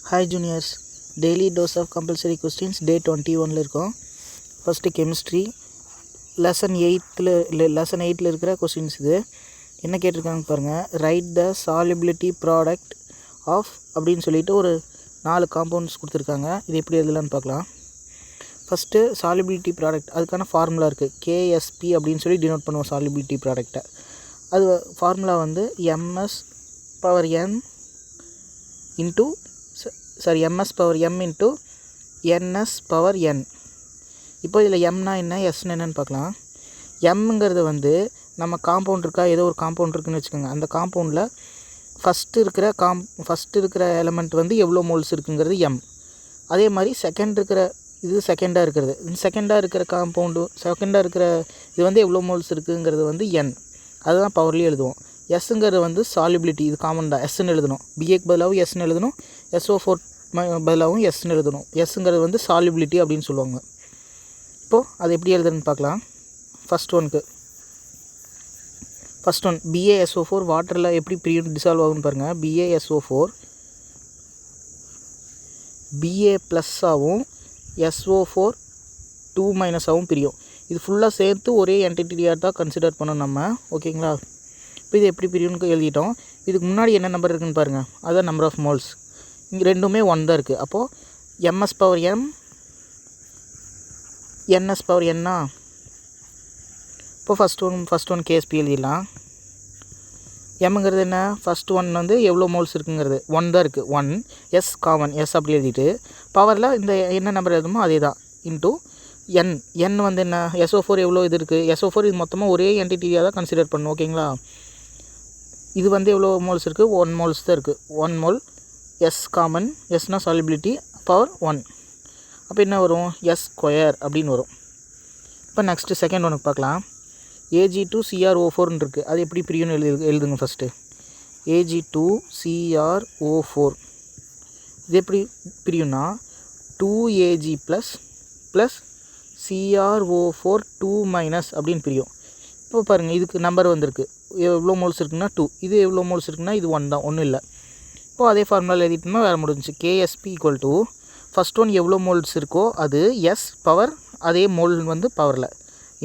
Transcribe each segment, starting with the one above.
Hi juniors, daily dose of compulsory questions day 21 இருக்கோம். First chemistry lesson 8ல் இருக்கிற questions இது. என்ன கேட்டிருக்காங்க பாருங்கள். Write the solubility product of அப்படின்னு சொல்லிட்டு ஒரு 4 காம்பவுண்ட்ஸ் கொடுத்துருக்காங்க. இது எப்படி எழுதலான்னு பார்க்கலாம். ஃபஸ்ட்டு சாலிபிலிட்டி ப்ராடக்ட், அதுக்கான ஃபார்முலா இருக்குது. கேஎஸ்பி அப்படின்னு சொல்லி டினோட் பண்ணுவோம் சாலிபிலிட்டி ப்ராடக்டை. அது ஃபார்முலா வந்து ms power m into ns power n. இப்போ இதில் எம்னா என்ன, எஸ்ன்னு என்னன்னு பார்க்கலாம். எம்ங்கிறது வந்து நம்ம காம்பவுண்ட் இருக்கா, ஏதோ ஒரு காம்பவுண்ட் இருக்குதுன்னு வச்சுக்கோங்க. அந்த காம்பவுண்டில் ஃபஸ்ட்டு இருக்கிற எலமெண்ட் வந்து எவ்வளோ மோல்ஸ் இருக்குங்கிறது எம். அதே மாதிரி செகண்டாக இருக்கிறது, செகண்டாக இருக்கிற காம்பவுண்டு, செகண்டாக இருக்கிற இது வந்து எவ்வளோ மோல்ஸ் இருக்குங்கிறது வந்து என். அதுதான் பவர்லேயே எழுதுவோம். எஸ்ஸுங்கிறது வந்து சாலிபிலிட்டி, இது காமன் தான், எஸ்ன்னு எழுதணும். பிஏக்கு பதிலாகவும் எஸ்ன்னு எழுதணும், SO4 பதிலாகவும் எஸ்ன்னு எழுதணும். எஸ்ஸுங்கிறது வந்து சாலிபிலிட்டி அப்படின்னு சொல்லுவாங்க. இப்போது அது எப்படி எழுதுறதுன்னு பார்க்கலாம். ஃபஸ்ட் ஒன் BaSO4 வாட்டரில் எப்படி பிரியும் டிசால்வ் ஆகுன்னு பாருங்கள். BaSO4 Ba+ஆகவும் SO4 2- பிரியும். இது ஃபுல்லாக சேர்த்து ஒரே என்டிட்டியாக தான் கன்சிடர் பண்ணணும் நம்ம, ஓகேங்களா. இப்போ இது எப்படி பிரியும்னு எழுதிட்டோம். இதுக்கு முன்னாடி என்ன நம்பர் இருக்குதுன்னு பாருங்கள், அதுதான் நம்பர் ஆஃப் மோல்ஸ். இங்கே ரெண்டுமே 1 தான் இருக்குது. அப்போது ms power m ns power n. இப்போ ஃபஸ்ட் ஒன் கேஎஸ்பி எழுதிடலாம். எம்ங்கிறது என்ன, ஃபஸ்ட் ஒன் வந்து எவ்வளோ மோல்ஸ் இருக்குங்கிறது 1 தான் இருக்குது. 1 எஸ் காமன், எஸ் அப்படி எழுதிட்டு பவரில் இந்த என்ன நம்பர் எழுதுமோ அதே தான் இன்ட்டு என் வந்து என்ன, SO4 எவ்வளோ இது இருக்குது, SO4 இது மொத்தமாக ஒரே என்டிட்டியாக தான் கன்சிடர் பண்ணணும், ஓகேங்களா. இது வந்து எவ்வளோ மோல்ஸ் இருக்குது, 1 மோல்ஸ் தான் இருக்குது. 1 மோல் எஸ் காமன், எஸ்னா சாலிபிலிட்டி பவர் 1. அப்போ என்ன வரும், S² அப்படின்னு வரும். இப்போ நெக்ஸ்ட்டு செகண்ட் ஒனுக்கு பார்க்கலாம். Ag2CrO4 இருக்குது. அது எப்படி பிரியும்னு எழுதுங்க ஃபஸ்ட்டு. Ag2CrO4 இது எப்படி பிரியும்னா 2Ag ப்ளஸ் CrO4 2- அப்படின்னு பிரியும். இப்போ பாருங்கள், இதுக்கு நம்பர் வந்திருக்கு, எவ்வளோ மோல்ஸ் இருக்குன்னா 2. இது எவ்வளோ மோல்ஸ் இருக்குன்னா இது 1 தான், ஒன்றும் இல்லை. இப்போது அதே ஃபார்முலா எழுதிட்டோம்னா வேறு முடிஞ்சிச்சு. KSP = ஃபஸ்ட் ஒன் எவ்வளோ மோல்ஸ் இருக்கோ அது எஸ் பவர், அதே மோல் வந்து பவரில்,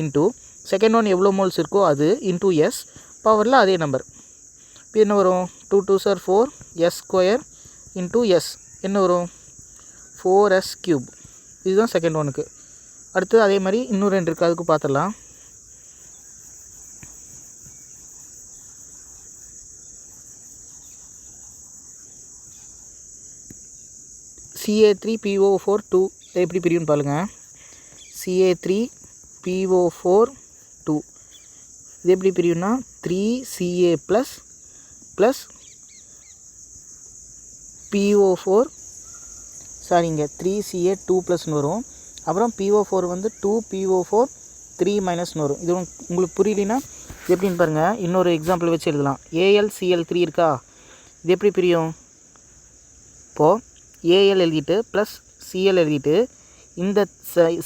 இன்ட்டு செகண்ட் ஒன் எவ்வளோ மோல்ஸ் இருக்கோ அது இன்ட்டு எஸ் பவரில் அதே நம்பர். இப்போ என்ன வரும், 2 2s are 4 S² into S என்ன வரும், 4S³. இதுதான் செகண்ட் ஒனுக்கு. அடுத்து அதே மாதிரி இன்னும் 2 இருக்குது, அதுக்கு பார்த்துடலாம். Ca3PO4 2 எப்படி பிரியும்னு பாருங்கள். Ca3PO4 2 இது எப்படி பிரியும்னா 3Ca ப்ளஸ் PO4 சாரிங்க 3Ca 2+ வரும். அப்புறம் PO4 வந்து 2PO4 3- வரும். இது உங்களுக்கு புரியலனா எப்படின்னு பாருங்கள், இன்னொரு எக்ஸாம்பிள் வச்சு எழுதலாம். AlCl3 இருக்கா, இது எப்படி பிரியும். இப்போது Al எழுதிட்டு ப்ளஸ் Cl எழுதிட்டு இந்த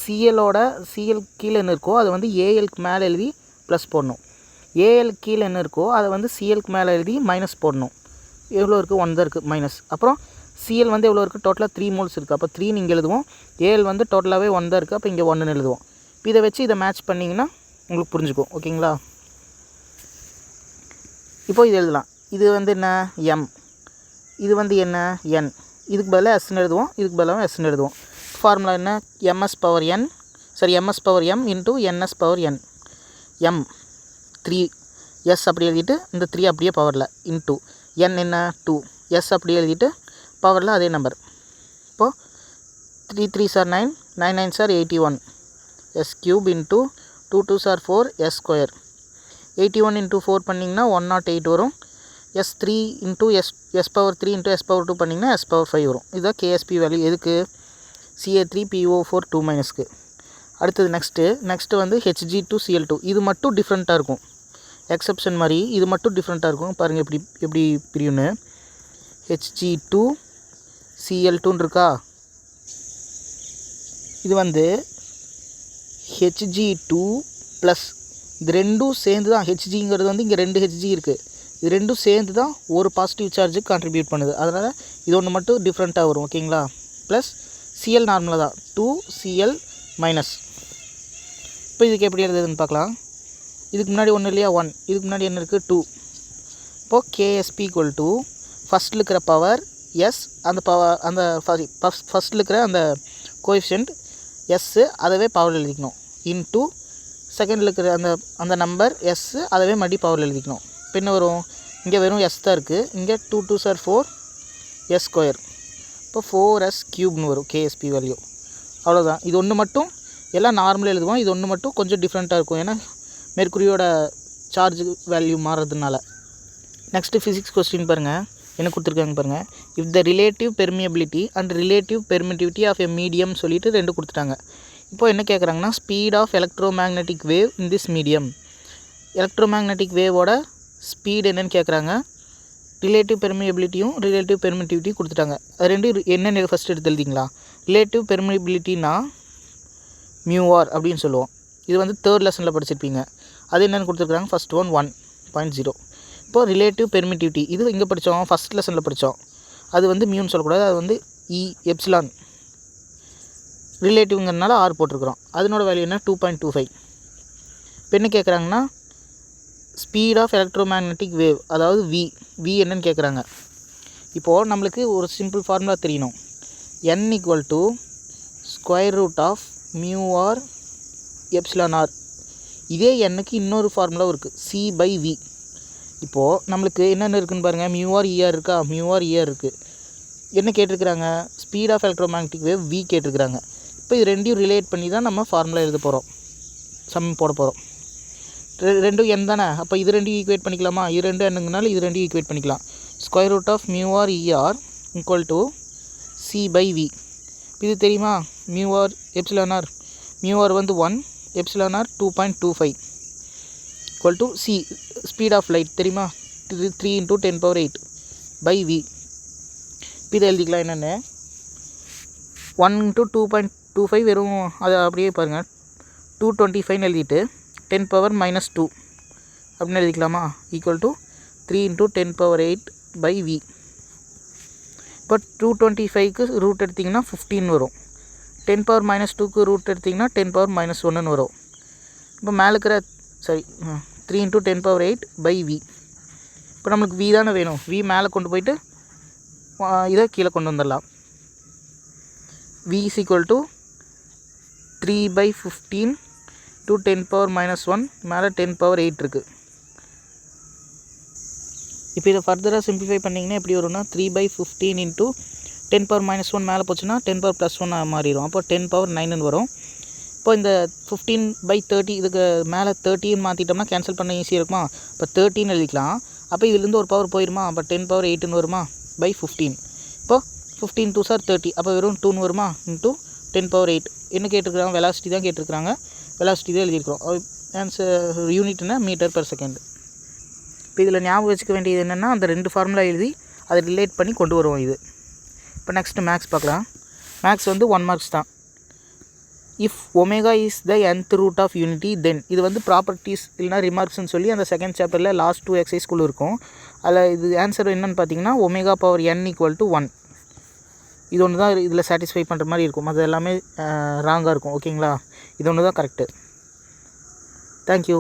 Cl கீழே என்ன இருக்கோ அதை வந்து Alக்கு மேலே எழுதி ப்ளஸ் போடணும். Al கீழே என்ன இருக்கோ அதை வந்து Clக்கு மேலே எழுதி மைனஸ் போடணும். எவ்வளோ இருக்குது, 1 தான் இருக்குது மைனஸ். அப்புறம் Cl வந்து எவ்வளோ இருக்குது, டோட்டலாக 3 மோல்ஸ் இருக்குது. அப்போ 3 இங்கே எழுதுவோம். Al வந்து டோட்டலாகவே 1 தான் இருக்குது, அப்போ இங்கே 1ன்னு எழுதுவோம். இப்போ இதை வச்சு இதை மேட்ச் பண்ணிங்கன்னா உங்களுக்கு புரிஞ்சுக்கும், ஓகேங்களா. இப்போது இது எழுதலாம். இது வந்து என்ன M, இது வந்து என்ன N. இதுக்கு பதிலாக எஸ்ன்னு எழுதுவோம், இதுக்கு பதிலாக எஸ்ன்னு எழுதுவோம். ஃபார்முலா என்ன, ms power m into ns power n. m 3 S அப்படி எழுதிட்டு இந்த 3 அப்படியே பவரில் இன்ட்டு n என்ன 2 எஸ் அப்படி எழுதிட்டு பவரில் அதே நம்பர். இப்போது 3 3s are 9 9 9s are 81 S³ into 2 2s are 4 S². 81 into 4 பண்ணிங்கன்னா 108 வரும். S3 into S power 3 into S power 2 பண்ணிங்கன்னா S power 5 வரும். இதுதான் கேஎஸ்பி வேல்யூ. எதுக்கு, Ca3PO4 2-க்கு. அடுத்தது நெக்ஸ்ட்டு வந்து Hg2Cl2. இது மட்டும் டிஃப்ரெண்ட்டாக இருக்கும், எக்ஸப்ஷன் மாதிரி இது மட்டும் டிஃப்ரெண்ட்டாக இருக்கும். பாருங்கள் எப்படி பிரியும்னு. Hg2Cl2 இருக்கா, இது வந்து Hg2 ப்ளஸ் இது ரெண்டும் சேர்ந்து தான். ஹெச்ஜிங்கிறது வந்து இங்கே 2 Hg இருக்குது, இது ரெண்டும் சேர்ந்து தான் ஒரு பாசிட்டிவ் சார்ஜுக்கு கான்ட்ரிபியூட் பண்ணுது. அதனால் இது ஒன்று மட்டும் டிஃப்ரெண்ட்டாக வரும். ஓகேங்களா? ப்ளஸ் Cl நார்மலாக தான் 2Cl மைனஸ். இப்போ இதுக்கு எப்படி எழுதுதுன்னு பார்க்கலாம். இதுக்கு முன்னாடி ஒன்று இல்லையா 1, இதுக்கு முன்னாடி என்ன இருக்குது 2. இப்போது KSP ஈக்குவல் டு ஃபஸ்ட்டில் இருக்கிற பவர் எஸ், அந்த பவர் அந்த ஃபஸ்ட்டில் இருக்கிற அந்த கோஎஃபிஷியன்ட் எஸ்ஸு அதவே பவர் எழுதிக்கணும், இன்ட்டு செகண்டில் இருக்கிற அந்த நம்பர் எஸ்ஸு அதவே மறுபடி பவர் எழுதிக்கணும். இப்போ என்ன வரும், இங்கே வெறும் எஸ் தான் இருக்குது, இங்கே 2 2s are 4 எஸ் ஸ்கொயர். இப்போ 4s க்யூப்னு வரும் KSP வேல்யூ. அவ்வளோதான். இது ஒன்று மட்டும் எல்லாம் நார்மலாக எழுதுவோம், இது ஒன்று மட்டும் கொஞ்சம் டிஃப்ரெண்ட்டாக இருக்கும், ஏன்னா மெர்க்குரியோட சார்ஜ் வேல்யூ மாறுறதுனால. நெக்ஸ்ட்டு ஃபிசிக்ஸ் கொஸ்டின் பாருங்கள், என்ன கொடுத்துருக்காங்க பாருங்கள். If the relative permeability and relative permittivity of a medium சொல்லிட்டு 2 கொடுத்துட்டாங்க. இப்போ என்ன கேட்குறாங்கன்னா, speed of electromagnetic wave in this medium. Electromagnetic வேவோட ஸ்பீட் என்னன்னு கேட்குறாங்க. ரிலேட்டிவ் பெர்மியபிலிட்டியும் ரிலேட்டிவ் பெர்மிட்டிவிட்டியும் கொடுத்துட்டாங்க. அது ரெண்டும் என்னென்ன ஃபஸ்ட் எடுத்து எழுதிங்களா. ரிலேட்டிவ் பெர்மியபிலிட்டினா μr அப்படின்னு சொல்லுவோம். இது வந்து 3rd லெசனில் படிச்சிருப்பீங்க. அது என்னென்னு கொடுத்துருக்காங்க. First one 1.0. இப்போது ரிலேட்டிவ் பெர்மிட்டிவிட்டி இது இங்கே படித்தோம், ஃபஸ்ட் லெசனில் படித்தோம். அது வந்து மியூன்னு சொல்லக்கூடாது, அது வந்து எப்சிலான். ரிலேட்டிவ்ங்கிறதுனால ஆர் போட்டிருக்கிறோம். அதனோட வேல்யூ என்ன 2.25. இப்போ என்ன கேட்குறாங்கன்னா, ஸ்பீட் ஆஃப் எலக்ட்ரோமேக்னெட்டிக் வேவ், அதாவது வி என்னன்னு கேட்குறாங்க. இப்போது நம்மளுக்கு ஒரு சிம்பிள் ஃபார்முலா தெரியணும். n equal to square root of μr epsilon R. இதே எண்ணுக்கு இன்னொரு ஃபார்முலாவும் இருக்குது, C/V. இப்போது நம்மளுக்கு என்னென்ன இருக்குதுன்னு பாருங்கள். μr ER இருக்கா, μr ER இருக்குது. என்ன கேட்டிருக்கிறாங்க, speed of electromagnetic wave V கேட்டிருக்கிறாங்க. இப்போ இது ரெண்டையும் ரிலேட் பண்ணி தான் நம்ம ஃபார்முலா எழுத போகிறோம், சம் போட போகிறோம். ரெண்டும் என் தானே, அப்போ இது ரெண்டையும் ஈக்குவேட் பண்ணிக்கலாமா. இது ரெண்டு என்னங்கனால இது ரெண்டையும் ஈக்குவேட் பண்ணிக்கலாம். Square root of μr ER equal to C/V. இது தெரியுமா, μr எப்சிலான் ஆர். μr வந்து 1, epsilon R 2.25 equal to C speed of light தெரியுமா, 3 × 10⁸/V. இப்போ இதை எழுதிக்கலாம். என்னென்னு 1 × 2.25 வெறும் அதை அப்படியே பாருங்கள், 225 எழுதிட்டு 10⁻⁻2 அப்படின்னு எழுதிக்கலாமா, ஈக்குவல் டு 3 × 10⁸/V. இப்போ 225க்கு ரூட் எடுத்திங்கன்னா 15 வரும். 10⁻⁻2க்கு ரூட் எடுத்திங்கன்னா 10⁻⁻1 வரும். இப்போ மேலே இருக்கிற 3 × 10⁸/V. இப்போ நம்மளுக்கு V தானே வேணும். V மேலே கொண்டு போயிட்டு இதை கீழே கொண்டு வந்துடலாம். V is equal to 3/15 to 10⁻⁻1 மேலே 10⁻8 இருக்குது. இப்போ இதை ஃபர்தராக சிம்பிளிஃபை பண்ணிங்கன்னா எப்படி வரும்னா, 3/15 × 10⁻⁻1 மேலே போச்சுன்னா 10⁻+1 மாறிடும். அப்போ 10⁻9 வரும். இப்போ இந்த 15/30 இதுக்கு மேலே 30ன்னு மாற்றிட்டோம்னா கேன்சல் பண்ண ஈஸியாக இருக்குமா. இப்போ 30ன்னு எழுதிக்கலாம். அப்போ இதுலேருந்து ஒரு பவர் போயிடுமா, அப்போ 10⁻8ன்னு வருமா /15. இப்போ 15 2s are 30, அப்போ வெறும் 2ன்னு வருமா, இன்ட்டு 10⁻8. என்ன கேட்டிருக்கிறாங்க, வெலாசிட்டி தான் கேட்டிருக்கிறாங்க. வெலாசிட்டி தான் எழுதியிருக்கிறோம். Answer யூனிட்னா m/s. இப்போ இதில் ஞாபகம் வச்சுக்க வேண்டியது என்னென்னா, அந்த 2 ஃபார்முலா எழுதி அதை ரிலேட் பண்ணி கொண்டு வருவோம் இது. இப்போ நெக்ஸ்ட்டு மேக்ஸ் பார்க்கலாம். மேக்ஸ் வந்து 1 marks தான். If omega is the nth root of unity then, இது வந்து ப்ராப்பர்ட்டிஸ் இல்லைனா ரிமார்க்ஸ்னு சொல்லி அந்த செகண்ட் சாப்டரில் லாஸ்ட் 2 எக்ஸசைஸ்குள்ளே இருக்கும். அதில் இது ஆன்சர் என்னென்னு பார்த்தீங்கன்னா, ω/n = 1. இது ஒன்று தான் இதில் சாட்டிஸ்ஃபை பண்ணுற மாதிரி இருக்கும். அது எல்லாமே ராங்காக இருக்கும். ஓகேங்களா, இது ஒன்று தான் கரெக்டு. தேங்க்யூ.